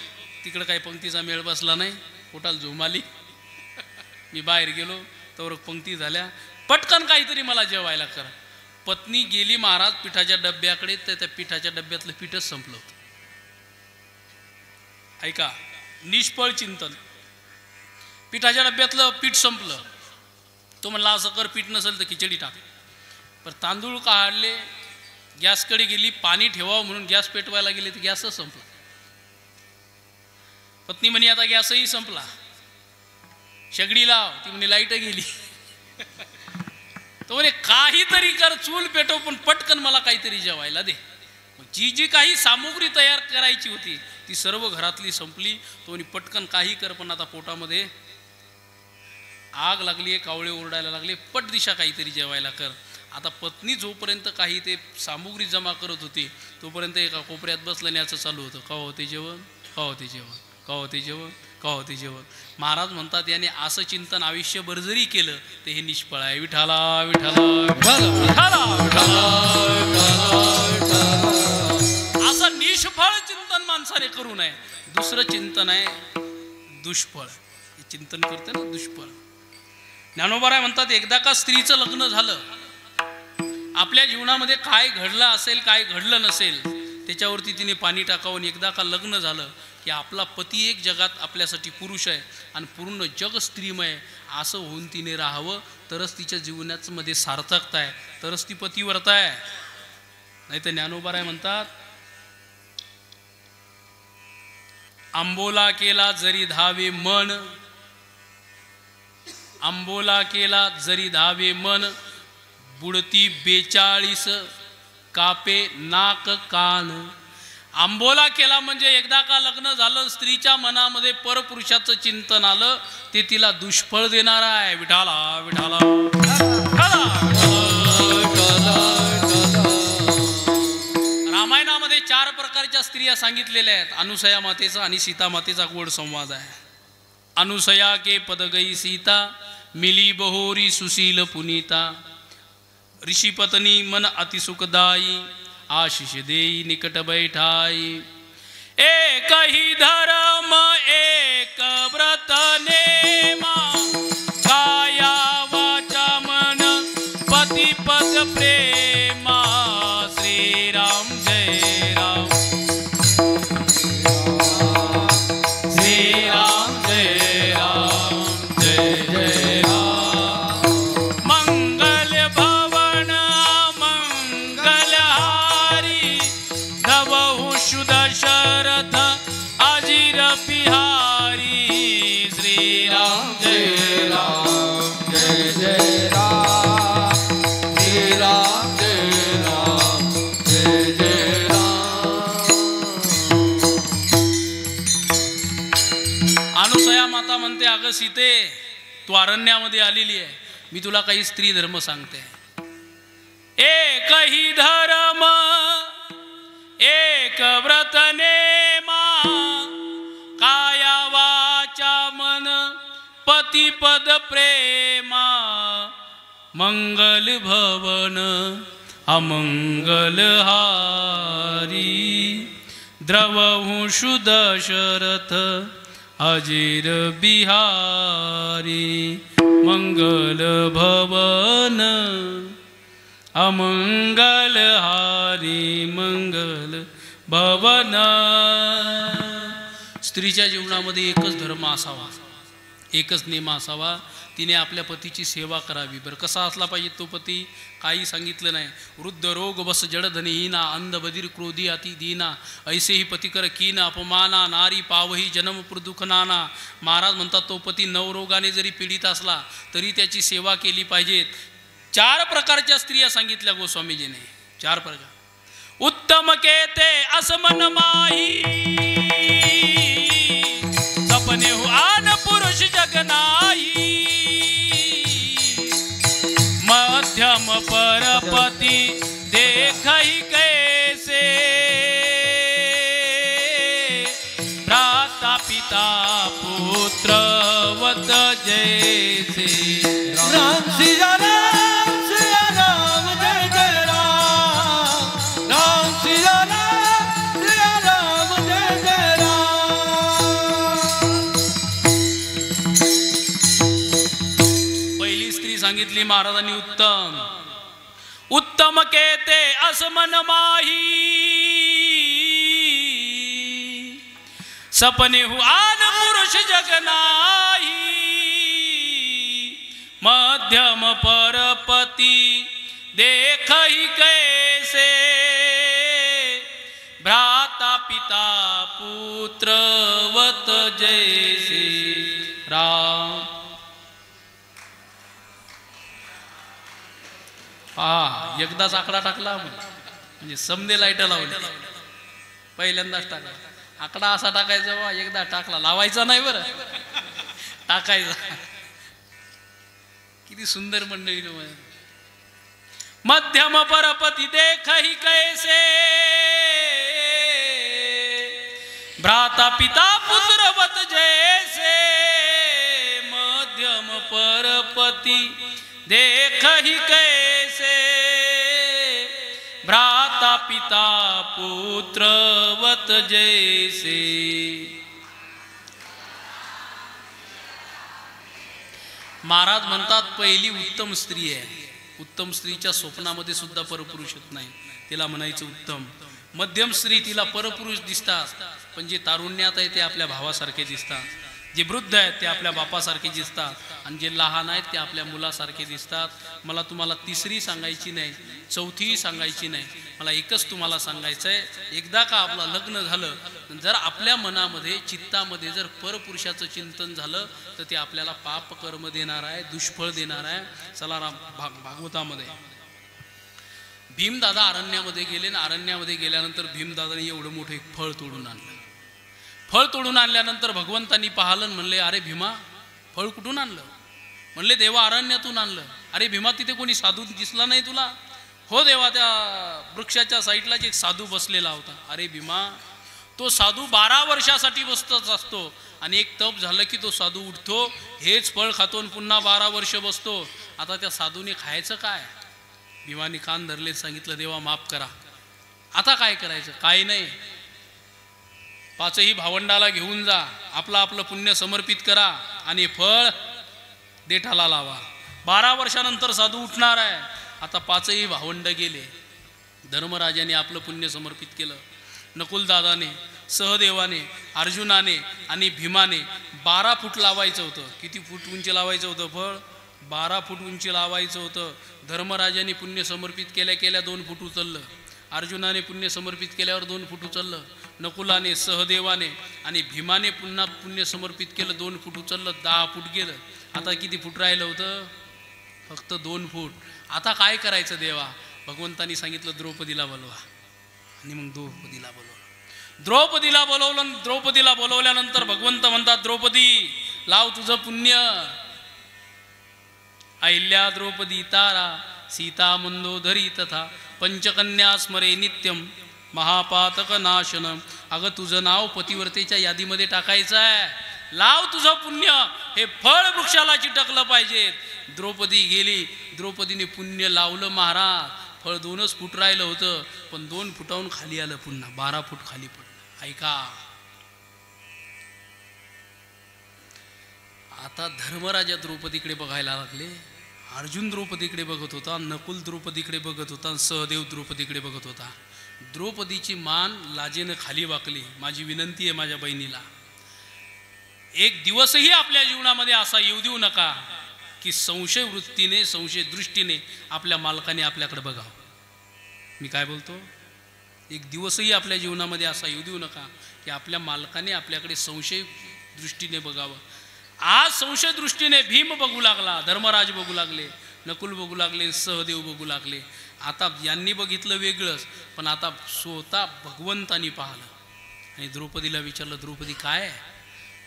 तिकडं काही पंक्तीचा मेळ बसला नाही, पोटाला झोम आली. मी बाहेर गेलो तर पंक्ती झाल्या, पटकन काहीतरी मला जेवायला कर. पत्नी गेली महाराज पिठाच्या डब्याकडे, तर त्या पिठाच्या डब्यातलं पीठच संपलं होतं. ऐका, निष्फळ चिंतन. पिठाच्या डब्यातलं पीठ संपलं. तो म्हणला असं कर, पीठ नसेल तर खिचडी टाक. पण तांदूळ काढले, गॅसकडे गेली, पाणी ठेवावं म्हणून गॅस पेटवायला गेले तर गॅसच संपला. पत्नी म्हणे आता गॅसही संपला, शेगडी लाव. ती म्हणे लाईट गेली. तो म्हणे काहीतरी कर, चूल पेटव, पण पटकन मला काहीतरी जेवायला दे. जी जी काही सामुग्री तयार करायची होती ती सर्व घरातली संपली. तो म्हणे पटकन काही कर, पण आता पोटामध्ये आग लागली, कावळे ओरडायला लागले, पट दिशा काहीतरी जेवायला कर. आता पत्नी जोपर्यंत काही ते सामुग्री जमा करत होती तोपर्यंत एका कोपऱ्यात बसलं याचं चालू होतं, का होते जेवण, का होते जेवण, का होते जेवण, का होते जेवण. महाराज म्हणतात याने असं चिंतन आयुष्यभर जरी केलं तर हे निष्फळ आहे. विठाला विठाला विठाला विठाला असं निष्फळ चिंतन माणसाने करू नये. दुसरं चिंतन आहे दुष्फळ. हे चिंतन करते ना दुष्फळ. ज्ञानोबा म्हणतात एकदा का स्त्रीचं लग्न झालं, आपल्या जीवनामध्ये काय घडलं असेल काय घडलं नसेल त्याच्यावरती तिने पाणी टाकावं. आणि एकदा का लग्न झालं की आपला पती एक जगात आपल्यासाठी पुरुष आहे आणि पूर्ण जग स्त्रीमय असं होऊन तिने राहावं, तरच तिच्या जीवनामध्ये सार्थकता आहे, तरच ती पतिव्रता आहे. नाही तर ज्ञानोबा म्हणतात आंबोला केला जरी धावे मन, आंबोला केला जरी धावे मन, बुडती 42 कापे नाक कान. आंबोला केला म्हणजे एकदा का लग्न झालं, स्त्रीच्या मनामध्ये परपुरुषाचं चिंतन आलं, ते तिला दुष्फळ देणार आहे. विठाला विठाला रामायणामध्ये 4 प्रकारच्या स्त्रिया सांगितलेल्या आहेत. अनुसया मातेचा आणि सीता मातेचा गोड संवाद आहे. अनुसया के पद गई सीता, मिली बहोरी सुशील पुनीता, ऋषि पत्नी मन अति सुखदाई, आशीष देई निकट बैठाई. एक ही धर्म एक व्रत नेमा, काया वाचा मन पति पद प्रेमा. श्री राम जय राम, श्री राम जय राम, जय जय राम. मंगल भवन मंगलहारी, नवहु दशरथ अजिर बिहारी. श्री राम जय राम, जय जय राम, श्री राम जय राम, जय जय राम. अनुसया माता म्हणते अगं सीते, तू अरण्यामध्ये आलेली आहे, मी तुला काही स्त्री धर्म सांगते. एक ही धर्म एक व्रत नेमा, काया वाचा मन पति पद प्रेमा. मंगल भवन अमंगल हारी, द्रवहु दशरथ अजिर बिहारी. मंगल भवन अमंगल हारी, मंगल भवन. स्त्रीच्या जीवनामध्ये एकच धर्म असावा, एकच नेम असावा. तिने आपल्या पतीची सेवा करावी. बरं कसा असला पाहिजे तो पती? काही सांगितलं नाही. वृद्ध रोग बस जडधनहीना, अंध बधिर क्रोधी अति दीना, ऐसे ही पतिकर कीन अपमाना, नारी पावही जन्म प्रदुख नाना. महाराज म्हणतात तो पती नवरोगाने जरी पीडित असला तरी त्याची सेवा केली पाहिजेत. 4 प्रकारच्या स्त्रिया सांगितल्या गोस्वामीजीने. 4 प्रकार. उत्तम केते असमन माही, नाही, मध्यम परपति देखहि कैसे, भ्राता पिता पुत्रवत जैसे। राम सिया राम जय जय राम, राम सिया राम जय जय राम। पहिली स्त्री सांगितली महाराजांनी उत्तम, उत्तम केते असमन माही, सपने हुआन पुरुष जग नाही, मध्यम परपति देखहि कैसे, भ्राता पिता पुत्रवत जैसे। राम एकदाच आकडा टाकला म्हणजे समदे लाईट लावली, पहिल्यांदाच टाकला आकडा असा टाकायचा बा, एकदा टाकला लावायचा नाही बरं, टाकायचा। किती सुंदर मंडळी, मध्यम परपति देखहि कैसे, भ्राता पिता पुत्रवत जैसे, मध्यम परपति देखहि कैसे, भ्राता पिता पुत्रवत जैसे। महाराज म्हणतात पहिली उत्तम स्त्री आहे, उत्तम स्त्रीच्या स्वप्नामध्ये सुद्धा परपुरुष येत नाही, तिला म्हणायचं उत्तम। मध्यम स्त्री तिला परपुरुष दिसतात, पण जे तारुण्यात आहे ते आपल्या भावासारखे दिसतात, जे वृद्ध आहेत ते आपल्या बापासारखे दिसतात, आणि जे लहान आहेत ते आपल्या मुलासारखे दिसतात। मला तुम्हाला तिसरी सांगायची नाही, चौथी सांगायची नाही, मला एकच तुम्हाला सांगायचं आहे, एकदा का आपलं लग्न झालं, जर आपल्या मनामध्ये चित्तामध्ये जर परपुरुषाचं चिंतन झालं तर ते आपल्याला पाप कर्म देणार आहे, दुष्फळ देणार आहे। चला भागवतामध्ये भीमदादा अरण्यामध्ये गेले, आणि अरण्यामध्ये गेल्यानंतर भीमदादाने एवढं मोठं एक फळ तोडून आणलं। फळ तोडून आणल्यानंतर भगवंतांनी पाहिलं, म्हणले अरे भीमा फळ कुठून आणलं? म्हणले देवा अरण्यातून आणलं। अरे भीमा तिथे कोणी साधू दिसला नाही तुला? हो देवा, त्या वृक्षाच्या साईडलाच एक साधू बसलेला होता। अरे भीमा, तो साधू 12 वर्षासाठी बसतच असतो, आणि एक तप झालं की तो साधू उठतो, हेच फळ खातो आणि पुन्हा 12 वर्ष बसतो। आता त्या साधूने खायचं काय? भीमाने कान धरले, सांगितलं देवा माफ करा, आता काय करायचं? काही नाही, पाचही भावंडाला घेऊन जा, आपलं आपलं पुण्य समर्पित करा आणि फळ देठाला लावा। 12 वर्षानंतर साधू उठणार आहे। आता पाचही भावंड गेले, धर्मराजाने आपलं पुण्य समर्पित केलं, नकुलदादाने, सहदेवाने, अर्जुनाने आणि भीमाने 12 फूट लावायचं होतं। किती फूट उंची लावायचं होतं फळ? 12 फूट उंची लावायचं होतं। धर्मराजाने पुण्य समर्पित केल्या केल्या 2 फूट उचललं, अर्जुनाने पुण्य समर्पित केल्यावर 2 फूट उचललं, नकुलाने, सहदेवाने आणि भीमाने पुन्हा पुण्य समर्पित केलं, 2 फूट उचललं, 10 फूट गेलं। आता किती फूट राहिलं होतं? फक्त 2 फूट। आता काय करायचं देवा? भगवंतानी सांगितलं द्रौपदीला बोलवा, आणि मग द्रौपदीला बोलवलं। द्रौपदीला बोलवल्यानंतर भगवंत म्हणतात द्रौपदी लाव तुझं पुण्य। अहिल्या द्रौपदी तारा, सीता मंदोदरी तथा पंचकन्या स्मरे नित्यम महापातक नाशनम। अगं तुझं नाव पतिव्रतेच्या यादीमध्ये टाकायचं आहे, लाव तुझं पुण्य, हे फळ वृक्षाला चिटकलं पाहिजे। द्रौपदी गेली, द्रौपदीने पुण्य लावलं महाराज, फळ 2च फूट राहिलं होतं, पण 2 फुटाहून खाली आलं, पुन्हा 12 फूट खाली पडलं। ऐका, आता धर्मराजा द्रौपदीकडे बघायला लागले, अर्जुन द्रौपदीकडे बघत होता, नकुल द्रौपदीकडे बघत होता, सहदेव द्रौपदीकडे बघत होता। द्रौपदीची मान लाजेनं खाली वाकली। माझी विनंती आहे माझ्या बहिणीला, एक दिवसही आपल्या जीवनामध्ये असा येऊ देऊ नका की संशय वृत्तीने, संशय दृष्टीने आपल्या मालकाने आपल्याकडे बघावं। मी काय बोलतो? एक दिवसही आपल्या जीवनामध्ये असा येऊ देऊ नका की आपल्या मालकाने आपल्याकडे संशय दृष्टीने बघावं। आज संशय दृष्टीने भीम बघू लागला, धर्मराज बघू लागले, नकुल बघू लागले, सहदेव बघू लागले। आता यांनी बघितलं वेगळंच, पण आता स्वतः भगवंतानी पाहिलं आणि द्रौपदीला विचारलं द्रौपदी काय आहे?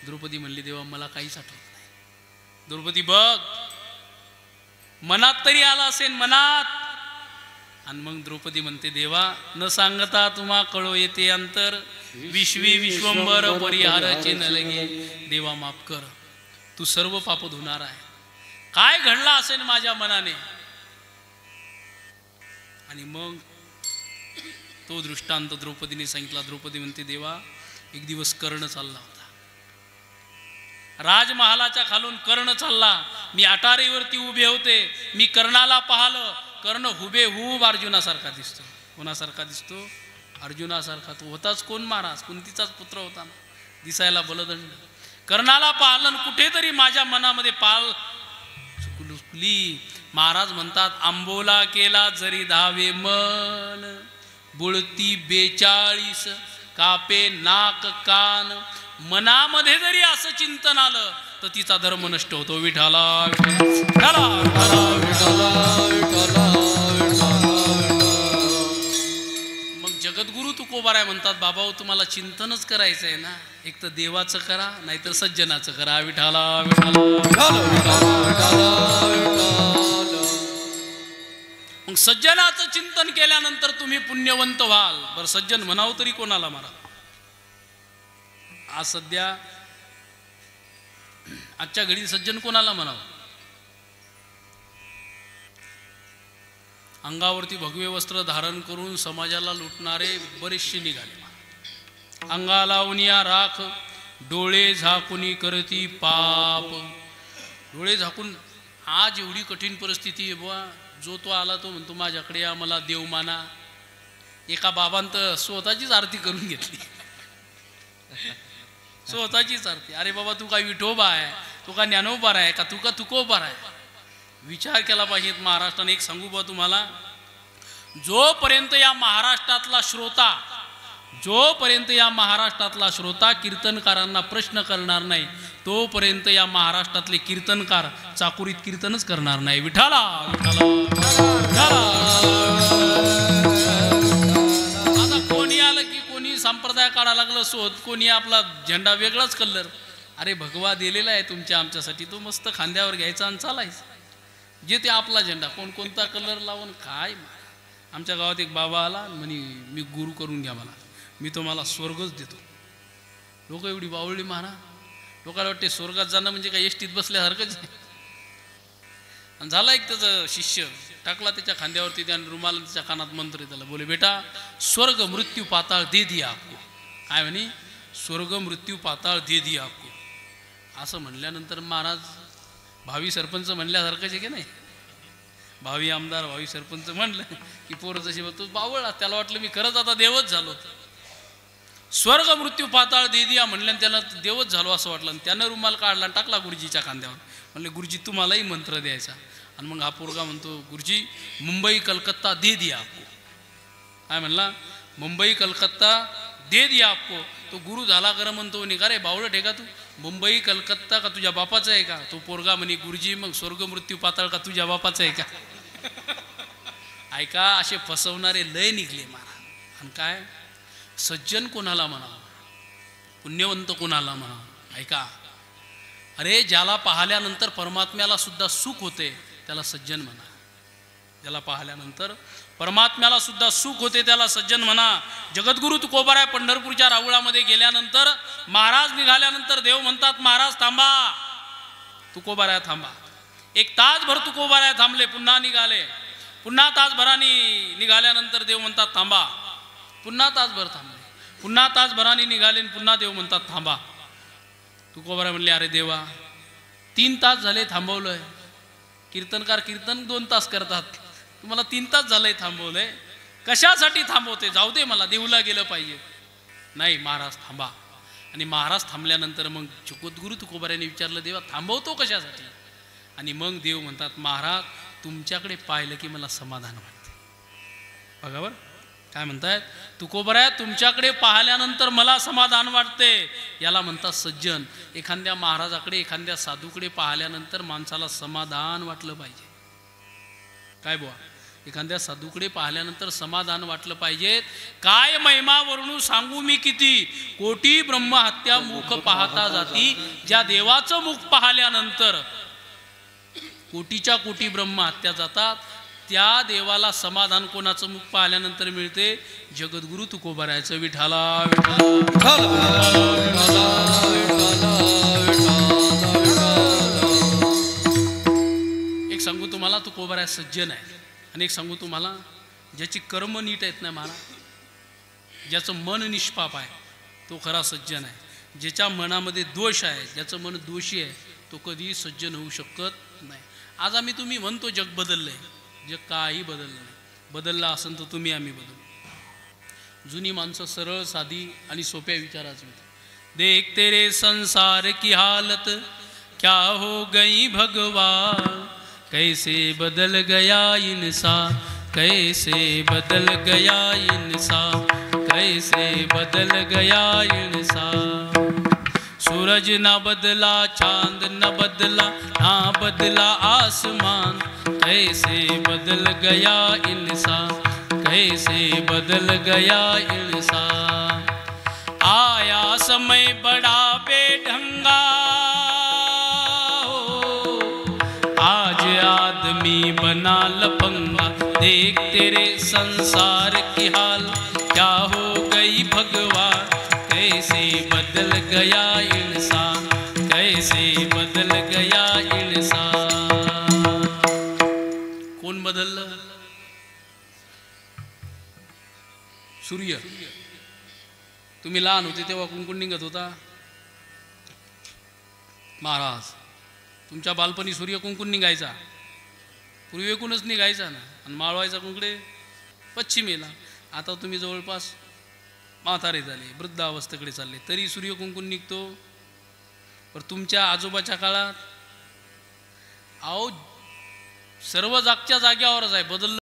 द्रौपदी म्हणली देवा मला काहीच आठवत नाही, द्रौपदी बघ, मनात तरी आला असेल, मनात. आणि मग द्रौपदी म्हणते, देवा न सांगता तुम्हा कळो येते अंतर, विश्वी विश्वंबर परिहाराचे न लगे. देवा माफ कर, तू सर्व पाप धुणार आहे. काय घडला असेल माझ्या मनाने. आणि मग तो दृष्टांत द्रौपदीने सांगितला. द्रौपदी म्हणते, देवा एक दिवस कर्ण चालला होता, राजमहालाच्या खालून कर्ण चालला. मी अटारीवरती उभे होते, मी कर्णाला पाहिलं. कर्ण हुबेहूब अर्जुनासारखा दिसतो. कोणासारखा दिसतो? अर्जुनासारखा. तो होताच कोण? महाराज, कुंतीचाच पुत्र होता ना, दिसायला बलदंड. कर्णाला पाहिलं, कुठेतरी माझ्या मनामध्ये पाल चुकली. महाराज म्हणतात, आंबोला केला जरी धावे मन, बुळती 42 कापे नाक कान. मनामध्ये जरी असं चिंतन आलं तर तिचा धर्म नष्ट होतो. विठाला विठाला विठाला विठाला विठाला. मग जगद्गुरु तुकोबाराय म्हणतात, बाबा तुम्हाला चिंतनच करायचं आहे ना, एक तर देवाचं करा, नाहीतर सज्जनाचं करा. विठाला विठाला विठाला. मग सज्जनाचं चिंतन केल्यानंतर तुम्ही पुण्यवंत व्हाल. बरं, सज्जन म्हणावं तरी कोणाला मारा? आज सध्या आजच्या घडी सज्जन कोणाला म्हणावं? अंगावरती भगवे वस्त्र धारण करून समाजाला लुटणारे बरेचसे निघाले. अंगाला उनिया राख, डोळे झाकुनी करती पाप. डोळे झाकून. आज एवढी कठीण परिस्थिती आहे बुवा, जो तो आला तो म्हणतो माझ्याकडे या, मला देव माना. एका बाबांत स्वतःचीच आरती करून घेतली, स्वतःचीच आरती. अरे बाबा, तू का विठोबा आहे, तू का ज्ञानोबार आहे का, तू का तुकोबार आहे? विचार केला पाहिजे महाराष्ट्राने. एक सांगू बा तुम्हाला, जोपर्यंत या महाराष्ट्रातला श्रोता कीर्तनकारांना प्रश्न करणार नाही, तोपर्यंत या महाराष्ट्रातले कीर्तनकार चाकुरीत कीर्तनच करणार नाही. विठाला आता कोणी आलं की कोणी संप्रदाय काढा लागलं शोध, कोणी आपला झेंडा वेगळाच कलर. अरे भगवा दिलेला आहे तुमच्या आमच्यासाठी, तो मस्त खांद्यावर घ्यायचा आणि चालायचं. जे ते आपला झेंडा कोणता कलर लावून काय. आमच्या गावात एक बाबा आला म्हणे, मी गुरु करून घ्या मला, मी तुम्हाला स्वर्गच देतो. लोक एवढी बावळली महाराज, लोकांना वाटते स्वर्गात जाणं म्हणजे काय एसटीत बसल्यासारखंच. आणि झाला एक त्याचं शिष्य, टाकला त्याच्या खांद्यावरती, त्याने रुमाल त्याच्या कानात मंत्र त्याला, बोले बेटा स्वर्ग मृत्यू पाताळ दे दिया आपको. काय म्हणे? स्वर्ग मृत्यू पाताळ दे दिया आपको. असं म्हणल्यानंतर महाराज भावी सरपंच म्हणल्यासारखंच आहे की नाही, भावी आमदार भावी सरपंच म्हणलं की पोरं जशी तो बावळला. त्याला वाटलं मी खरंच आता देवच झालो. स्वर्ग मृत्यू पाताळ दे दिया म्हणल्यानं त्याला देवच झालो असं वाटलं. आणि त्यानं रुमाल काढला आणि टाकला गुरुजीच्या खांद्यावर. म्हणले गुरुजी तुम्हालाही मंत्र द्यायचा. आणि मग हा पोरगा म्हणतो, गुरुजी मुंबई कलकत्ता दे दिया आपको. काय म्हणला? मुंबई कलकत्ता दे दिया आपको. तो गुरु झाला खरं म्हणतो, निघा रे बावळट आहे का तू, मुंबई कलकत्ता का तुझ्या बापाचं आहे का? तो पोरगा म्हणे, गुरुजी मग स्वर्ग मृत्यू पाताळ का तुझ्या बापाचं आहे का? ऐका, असे फसवणारे लय निघले महाराज. आणि काय सज्जन कोणाला म्हणावं, पुण्यवंत कोणाला म्हणावं? ऐका, अरे ज्याला पाहिल्यानंतर परमात्म्याला सुद्धा सुख होते त्याला सज्जन म्हणा. ज्याला पाहिल्यानंतर परमात्म्याला सुद्धा सुख होते त्याला सज्जन म्हणा. जगद्गुरु तुकोबाराय पंढरपूरच्या राऊळामध्ये गेल्यानंतर, महाराज निघाल्यानंतर देव म्हणतात, महाराज थांबा, तुकोबाराय थांबा. एक तासभर तुकोबाराय थांबले, पुन्हा निघाले. पुन्हा तासभराने निघाल्यानंतर देव म्हणतात थांबा. पुन्हा तासभर थांबले, पुन्हा तासभराने निघाले, पुन्हा देव म्हणतात थांबा. तुकोबाराय म्हणले, अरे देवा 3 तास झाले थांबवलंय. कीर्तनकार कीर्तन 2 तास करतात, तुम्हाला 3 तास झालंय थांबवलंय, कशासाठी थांबवते? जाऊ दे, मला देऊला गेलं पाहिजे. नाही महाराज थांबा. आणि महाराज थांबल्यानंतर मग जगद्गुरु तुकोबारायांनी विचारलं, देवा थांबवतो कशासाठी? आणि मग देव म्हणतात, महाराज तुमच्याकडे पाहिलं की मला समाधान वाटते. बघा बरं काय म्हणतायत, तुकोबाराय तुमच्याकडे पाहिल्यानंतर मला समाधान वाटते. याला म्हणतात सज्जन. एखाद्या महाराजाकडे, एखाद्या साधूकडे पाहिल्यानंतर माणसाला समाधान वाटलं पाहिजे. काय बुवा, एखाद्या साधूकडे पाहिल्यानंतर समाधान वाटलं पाहिजे. काय महिमा वर्णू सांगू मी किती, कोटी ब्रह्महत्या मुख पाहता जाती. ज्या देवाचं मुख पाहिल्यानंतर कोटीच्या कोटी ब्रह्महत्या जातात, त्या देवाला समाधान कोणाचं मुख पाहिल्यानंतर मिळते? जगद्गुरु तुकोबारायचं. विठाला एक सांगू तुम्हाला, तुकोबाराय सज्जन आहे. आणि एक सांगू तुम्हाला, ज्याची कर्म नीट आहेत ना महाराज, ज्याचं मन निष्पाप आहे तो खरा सज्जन आहे. ज्याच्या मनामध्ये दोष आहे, ज्याचं मन दोषी आहे, तो कधी सज्जन होऊ शकत नाही. आज आम्ही तुम्ही म्हणतो जग बदललंय, जग काही बदललं नाही. बदलला असेल तर तुम्ही आम्ही बदलू. जुनी माणसं सरळ साधी आणि सोप्या विचाराची होती. देख तेरे संसार की हालत क्या हो गई भगवान, कैसे बदल गया इंसान, कैसे बदल गया इंसान, कैसे बदल गया इंसान. सूरज न बदला, चांद न बदला, ना बदला आसमान, कैसे बदल गया इंसान, कैसे बदल गया इंसान. आया समय बड़ा बेढंगा, आज आदमी बना लफंगा. देख तेरे संसार की हाल क्या हो गई भगवान, कैसे बदल गया इंसान, कैसे बदल गया इंसान. कोण बदललं? सूर्य. तुम्ही लहान होते तेव्हा कुंकुण निघत होता महाराज. तुमच्या बालपणी सूर्य कुंकुण निघायचा, पूर्वेकूनच निघायचा ना, आणि माळवायचा कुंकडे पश्चिमेला. आता तुम्ही जवळपास म्हातारे झाले, वृद्धावस्थेकडे चालले, तरी सूर्य कुंकुण निघतो. पण तुमच्या आजोबाच्या काळात अहो सर्व जागच्या जाग्यावरच आहे, बदललं